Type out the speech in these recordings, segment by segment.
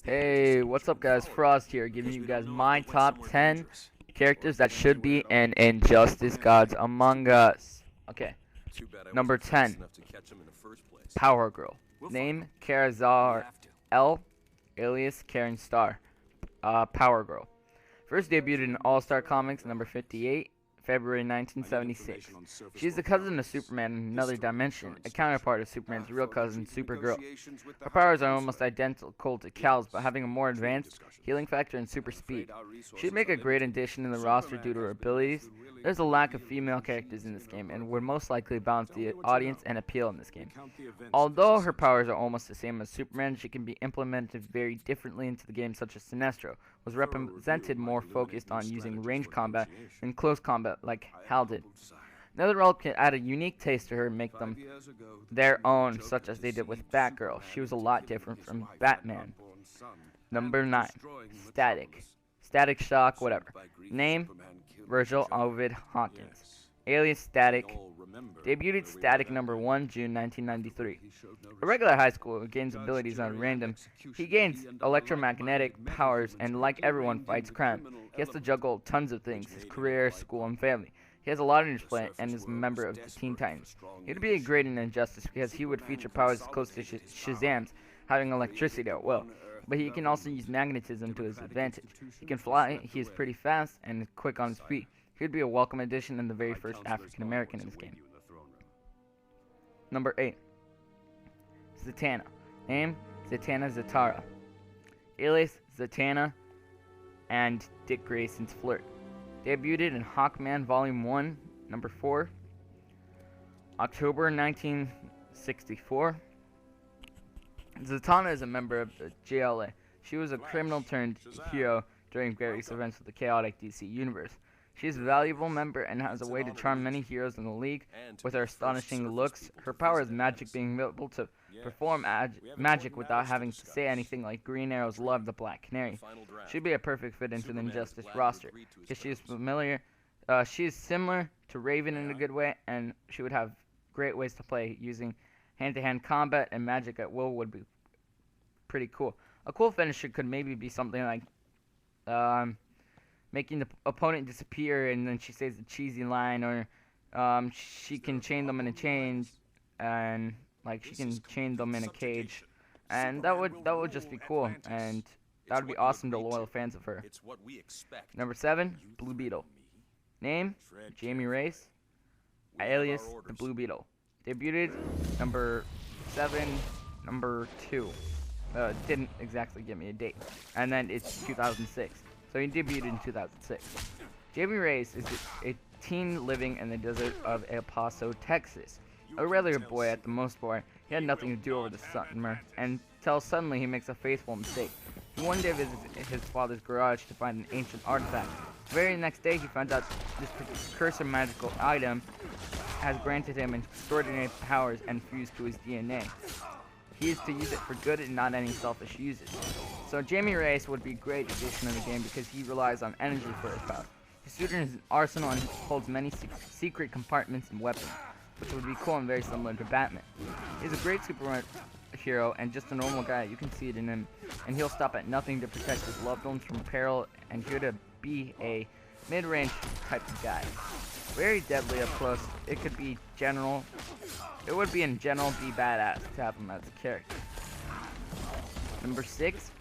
Hey, what's up guys? Frost here, giving you guys my top 10 characters that should be in Injustice Gods Among Us. Okay, number 10, Power Girl. Name, Karazar L, alias Karen Star. Power Girl. First debuted in All-Star Comics number 58, February 1976. She is the cousin of Superman in another dimension, a counterpart of Superman's real cousin, Supergirl. Her powers are almost identical to Cal's, but having a more advanced healing factor and super speed. She'd make a great addition in the roster due to her abilities. There's a lack of female characters in this game, and would most likely balance the audience and appeal in this game. Although her powers are almost the same as Superman, she can be implemented very differently into the game, such as Sinestro was represented more focused on using range combat than close combat like Hal did. NetherRealm can add a unique taste to her and make them their own, such as they did with Batgirl. She was a lot different from Batman. Number 9. Static. Static Shock, whatever. Name, Virgil Ovid Hawkins. Alias Static. Debuted Static number 1, June 1993. A regular high school who gains abilities on random. He gains electromagnetic powers and, like everyone, fights crime. He has to juggle tons of things, his career, school, and family. He has a lot on his plate and is a member of the Teen Titans. He'd be a great in Injustice because he would feature powers close to Shazam's, having electricity at will. But he can also use magnetism to his advantage. He can fly, he is pretty fast, and quick on his feet. He would be a welcome addition and the very first African American in this game. Number 8. Zatanna. Name, Zatanna Zatara. Alias, Zatanna and Dick Grayson's flirt. Debuted in Hawkman Volume 1, number 4, October 1964. Zatanna is a member of the JLA. She was a criminal turned hero during various events of the chaotic DC universe. She is a valuable member and has a way to charm many heroes in the League with her astonishing looks. Her power is magic, being able to perform magic without having to say anything, like Green Arrow's love the Black Canary. She'd be a perfect fit into the Injustice roster because she is she is similar to Raven in a good way, and she would have great ways to play. Using hand-to-hand combat and magic at will would be pretty cool. A cool finisher could maybe be something like making the opponent disappear, and then she says a cheesy line, or she can chain them in a chain, and like she can chain them in a cage, and that would just be cool, and that would be awesome to loyal fans of her. Number 7, Blue Beetle. Name, Jamie Race, alias the Blue Beetle. Debuted number 7, number 2. Didn't exactly give me a date, and then it's 2006. So he debuted in 2006. Jamie Race is a teen living in the desert of El Paso, Texas. A regular boy at the most part, he had nothing to do over the summer, until suddenly he makes a fateful mistake. He one day visits his father's garage to find an ancient artifact. The very next day he finds out this precursor magical item has granted him extraordinary powers and fused to his DNA. He is to use it for good and not any selfish uses. So Jamie Race would be a great addition to the game because he relies on energy for his power. His suit is an arsenal and holds many secret compartments and weapons, which would be cool and very similar to Batman. He's a great superhero and just a normal guy. You can see it in him, and he'll stop at nothing to protect his loved ones from peril, and here to be a mid-range type of guy. Very deadly up close. It could be general. It would be in general be badass to have him as a character. Number 6,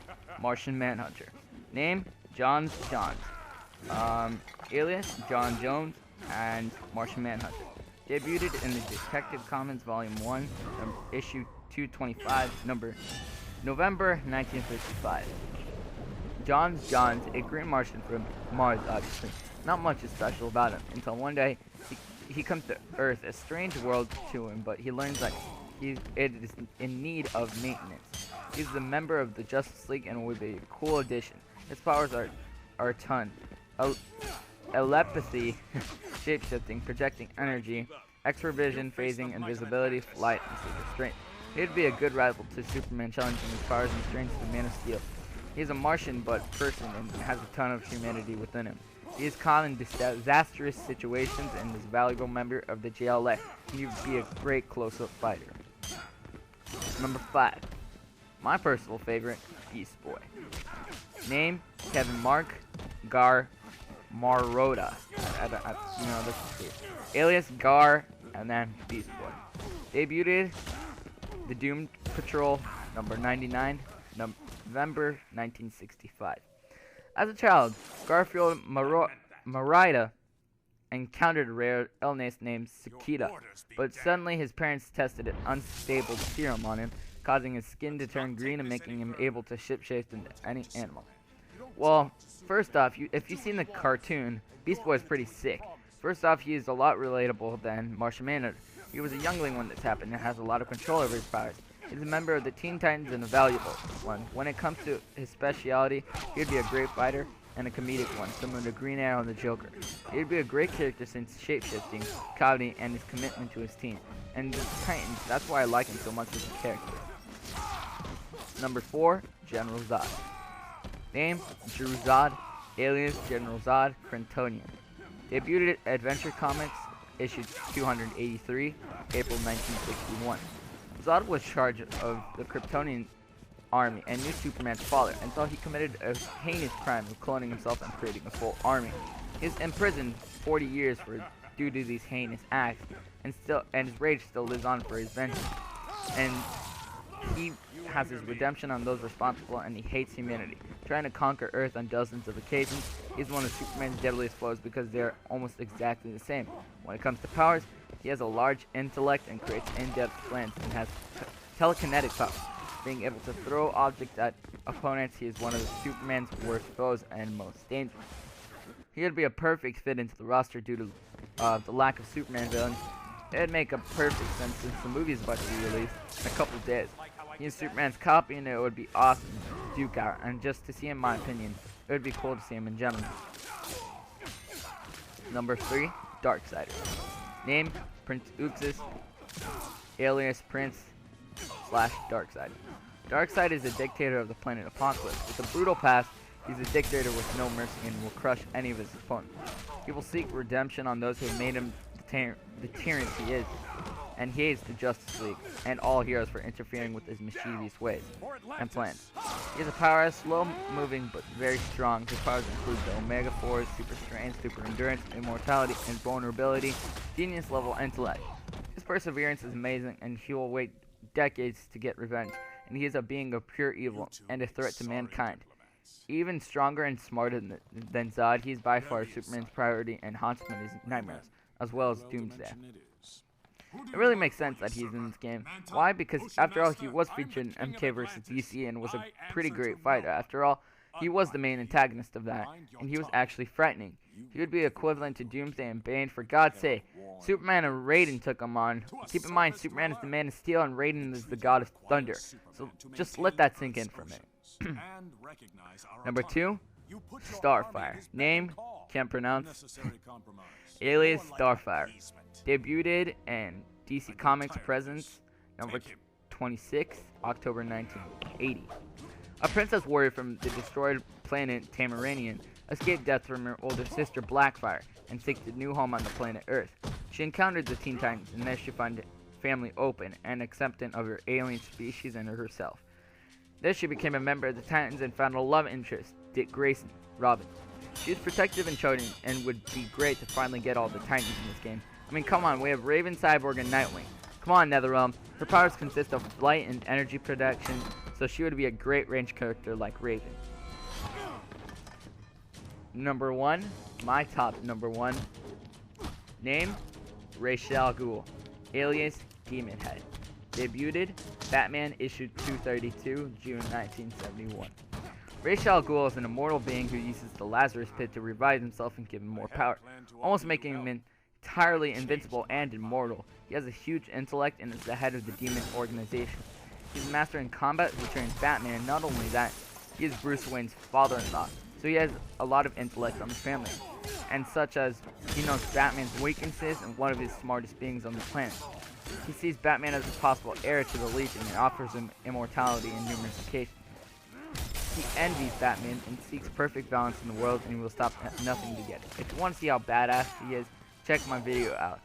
Martian Manhunter. Name, Johns Johns. Alias, John Jones and Martian Manhunter. Debuted in the Detective Comics Volume 1, issue 225, November 1955. Johns Johns, a green Martian from Mars, obviously. Not much is special about him, until one day he comes to Earth, a strange world to him, but he learns that it is in need of maintenance. He's a member of the Justice League and will be a cool addition. His powers are a ton. Telepathy, shapeshifting, projecting energy, X-ray vision, phasing, invisibility, flight, and super strength. He'd be a good rival to Superman, challenging his powers and strength to the Man of Steel. He's a Martian but person and has a ton of humanity within him. He is calm in disastrous situations and is a valuable member of the JLA. He would be a great close-up fighter. Number 5, My personal favorite, Beast Boy. Name, Kevin Mark Gar Marota. You know, this is weird. Alias Gar, and then Beast Boy. Debuted the Doom Patrol number 99, November 1965. As a child, Garfield Marita encountered a rare illness named Sakita, but suddenly his parents tested an unstable serum on him, causing his skin to turn green and making him able to shapeshift into any animal. Well, first off, if you've seen the cartoon, Beast Boy is pretty sick. First off, he is a lot relatable than Martian Manhunter. He was a youngling when this happened and has a lot of control over his powers. He's a member of the Teen Titans and a valuable one. When it comes to his speciality, he'd be a great fighter and a comedic one, similar to Green Arrow and the Joker. He'd be a great character since shapeshifting, comedy, and his commitment to his team. And the Titans, that's why I like him so much as a character. Number 4, General Zod. Name, Drew Zod, alias General Zod, Kryptonian. Debuted at Adventure Comics, issue 283, April 1961. Zod was charged of the Kryptonian army and knew Superman's father until he committed a heinous crime of cloning himself and creating a full army. He was imprisoned 40 years due to these heinous acts, and his rage still lives on for his vengeance. And he has his redemption on those responsible, and he hates humanity, trying to conquer Earth on dozens of occasions. He's one of Superman's deadliest foes because they're almost exactly the same. When it comes to powers, he has a large intellect and creates in-depth plans and has telekinetic powers. Being able to throw objects at opponents, he is one of Superman's worst foes and most dangerous. He would be a perfect fit into the roster due to the lack of Superman villains. It would make a perfect sense since the movie is about to be released in a couple of days. He is Superman's copy, and it would be awesome to duke out, and just to see him, in my opinion, it would be cool to see him in general. Number 3, Darksider. Name, Prince Uxas, alias Prince/Darkseid. Darkseid is a dictator of the planet Apocalypse. With a brutal past, he's a dictator with no mercy and will crush any of his opponents. He will seek redemption on those who have made him the tyrant he is, and he hates the Justice League and all heroes for interfering with his mischievous ways and plans. He has a power slow-moving but very strong. His powers include the Omega Force, Super Strength, Super Endurance, Immortality, Invulnerability, Genius-level Intellect. His perseverance is amazing, and he will wait decades to get revenge, and he is a being of pure evil and a threat to mankind. Even stronger and smarter than Zod, he is by far Superman's priority and haunts him in his nightmares, as well as Doomsday. It really makes sense that he's in this game. Why? Because after all, he was featured in MK vs. DC and was a pretty great fighter. After all, he was the main antagonist of that, and he was actually frightening. He would be equivalent to Doomsday and Bane. For God's sake, Superman and Raiden took him on. Keep in mind, Superman is the Man of Steel and Raiden is the God of Thunder. So just let that sink in for a minute. Number 2, Starfire. Name, can't pronounce. Alias Starfire. Debuted in DC Comics Presents, number 26, October 1980. A princess warrior from the destroyed planet Tamaranian escaped death from her older sister Blackfire and seeked a new home on the planet Earth. She encountered the Teen Titans, and there she found family open and acceptant of her alien species and herself. There she became a member of the Titans and found a love interest, Dick Grayson, Robin. She is protective and charming and would be great to finally get all the Titans in this game. I mean, come on, we have Raven, Cyborg, and Nightwing. Come on, NetherRealm. Her powers consist of flight and energy production, so she would be a great range character like Raven. Number 1, my top number 1. Name, Ra's al Ghul, alias Demon Head. Debuted, Batman issue 232, June 1971. Ra's al Ghul is an immortal being who uses the Lazarus Pit to revive himself and give him more power, almost making him entirely invincible and immortal. He has a huge intellect and is the head of the demon organization. He's a master in combat who trains Batman, and not only that, he is Bruce Wayne's father-in-law, so he has a lot of intellect on his family, and such as he knows Batman's weaknesses and one of his smartest beings on the planet. He sees Batman as a possible heir to the Legion and offers him immortality in numerous occasions. He envies Batman and seeks perfect balance in the world, and he will stop at nothing to get it. If you want to see how badass he is, check my video out.